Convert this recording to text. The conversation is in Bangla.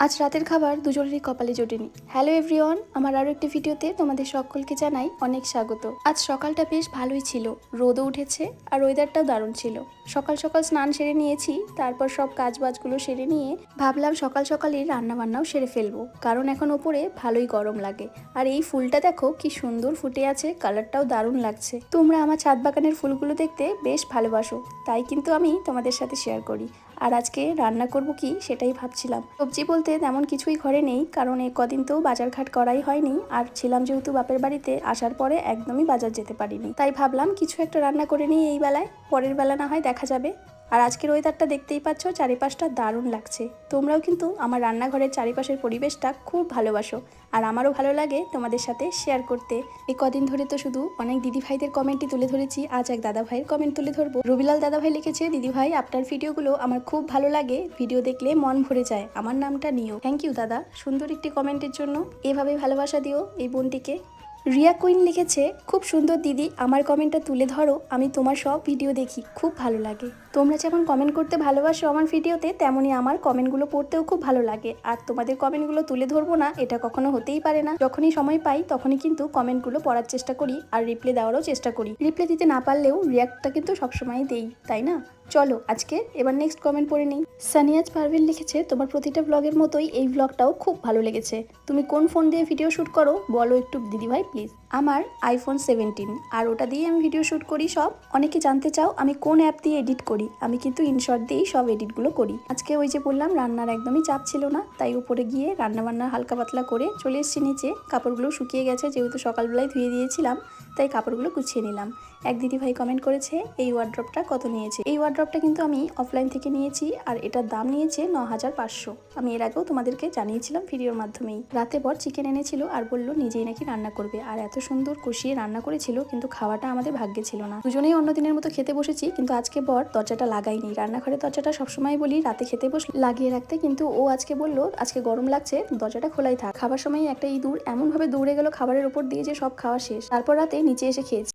আজ রাতের খাবার দুজনেরই কপালে জোটেনি। হ্যালো এভরিওয়ান, আমার আরও একটি ভিডিওতে তোমাদের সকলকে জানাই অনেক স্বাগত। আজ সকালটা বেশ ভালোই ছিল, রোদও উঠেছে আর ওয়েদারটাও দারুণ ছিল। সকাল সকাল স্নান সেরে নিয়েছি, তারপর সব কাজবাজগুলো সেরে নিয়ে ভাবলাম সকাল সকালই রান্নাবান্নাও সেরে ফেলবো, কারণ এখন ওপরে ভালোই গরম লাগে। আর এই ফুলটা দেখো কি সুন্দর ফুটে আছে, কালারটাও দারুণ লাগছে। তোমরা আমার ছাদ বাগানের ফুলগুলো দেখতে বেশ ভালোবাসো, তাই কিন্তু আমি তোমাদের সাথে শেয়ার করি। আর আজকে রান্না করব কি সেটাই ভাবছিলাম। সবজি বলতে তেমন কিছুই ঘরে নেই, কারণ এই কদিন তো বাজারঘাট করাই হয়নি, আর ছিলাম যেহেতু বাপের বাড়িতে, আসার পরে একদমই বাজার যেতে পারিনি। তাই ভাবলাম কিছু একটা রান্না করে নিই এই বেলায়, পরের বেলা না হয় দেখা যাবে। আর আজকের ওয়েদারটা দেখতেই পাচ্ছ, চারিপাশটা দারুণ লাগছে। তোমরাও কিন্তু আমার রান্নাঘরের চারিপাশের পরিবেশটা খুব ভালোবাসো, আর আমারও ভালো লাগে তোমাদের সাথে শেয়ার করতে। এই কদিন ধরে তো শুধু অনেক দিদিভাইদের কমেন্টই তুলে ধরেছি, আজ এক দাদাভাইয়ের কমেন্ট তুলে ধরবো। রবিলাল দাদাভাই লিখেছে, দিদিভাই আপনার ভিডিওগুলো আমার খুব ভালো লাগে, ভিডিও দেখলে মন ভরে যায়, আমার নামটা নিও। থ্যাংক ইউ দাদা, সুন্দর একটি কমেন্টের জন্য। এভাবে ভালোবাসা দিও এই বোনটিকে। রিয়া কুইন লিখেছে, খুব সুন্দর দিদি, আমার কমেন্টটা তুলে ধরো, আমি তোমার সব ভিডিও দেখি, খুব ভালো লাগে। তোমরা যেমন কমেন্ট করতে ভালোবাসো আমার ভিডিওতে, তেমনই আমার কমেন্টগুলো পড়তেও খুব ভালো লাগে। আর তোমাদের কমেন্টগুলো তুলে ধরবো না এটা কখনো হতেই পারে না। যখনই সময় পাই তখনই কিন্তু কমেন্টগুলো পড়ার চেষ্টা করি আর রিপ্লাই দেওয়ারও চেষ্টা করি। রিপ্লাই দিতে না পারলেও রিয়াক্টটা কিন্তু সবসময় দেই, তাই না? চলো আজকে এবার নেক্সট কমেন্ট পড়ে নিই। সানিয়াজ পারভিন লিখেছে, তোমার প্রতিটা ব্লগের মতোই এই ব্লগটাও খুব ভালো লেগেছে। তুমি কোন ফোন দিয়ে ভিডিও শ্যুট করো বলো একটু দিদিভাই প্লিজ। আমার আইফোন 17, আর ওটা দিয়ে আমি ভিডিও শ্যুট করি সব। অনেকে জানতে চাও আমি কোন অ্যাপ দিয়ে এডিট করি, আমি কিন্তু ইনশর্ট দিয়েই সব এডিটগুলো করি। আজকে ওই যে বললাম রান্নার একদমই চাপ ছিল না, তাই উপরে গিয়ে রান্নাবান্না হালকা পাতলা করে চলে এসেছি নিচে। কাপড়গুলো শুকিয়ে গেছে, যেহেতু সকালবেলায় ধুয়ে দিয়েছিলাম, তাই কাপড়গুলো গুছিয়ে নিলাম। এক দিদিভাই কমেন্ট করেছে, এই ওয়ার্ড্রপটা কত নিয়েছে। এই ওয়ার্ড্রপটা কিন্তু আমি অফলাইন থেকে নিয়েছি, আর এটার দাম নিয়েছে 9,500। আমি এর আগেও তোমাদেরকে জানিয়েছিলাম ভিডিওর মাধ্যমেই। রাতে বর চিকেন এনেছিল আর বললো নিজেই নাকি রান্না করবে, আর এত সুন্দর কষিয়ে রান্না করেছিল, কিন্তু খাওয়াটা আমাদের ভাগ্যে ছিল না। দুজনেই অন্য দিনের মতো খেতে বসেছি, কিন্তু আজকে বর দরজাটা লাগাইনি। রান্নাঘরের দরজাটা সবসময় বলি রাতে খেতে বসলে লাগিয়ে রাখতে, কিন্তু ও আজকে বললো আজকে গরম লাগছে, দরজাটা খোলাই থাক। খাবার সময় একটা ইঁদুর এমন ভাবে দৌড়ে গেল খাবারের উপর দিয়ে যে সব খাওয়া শেষ। তারপর রাতে নিচে এসে খেয়েছি।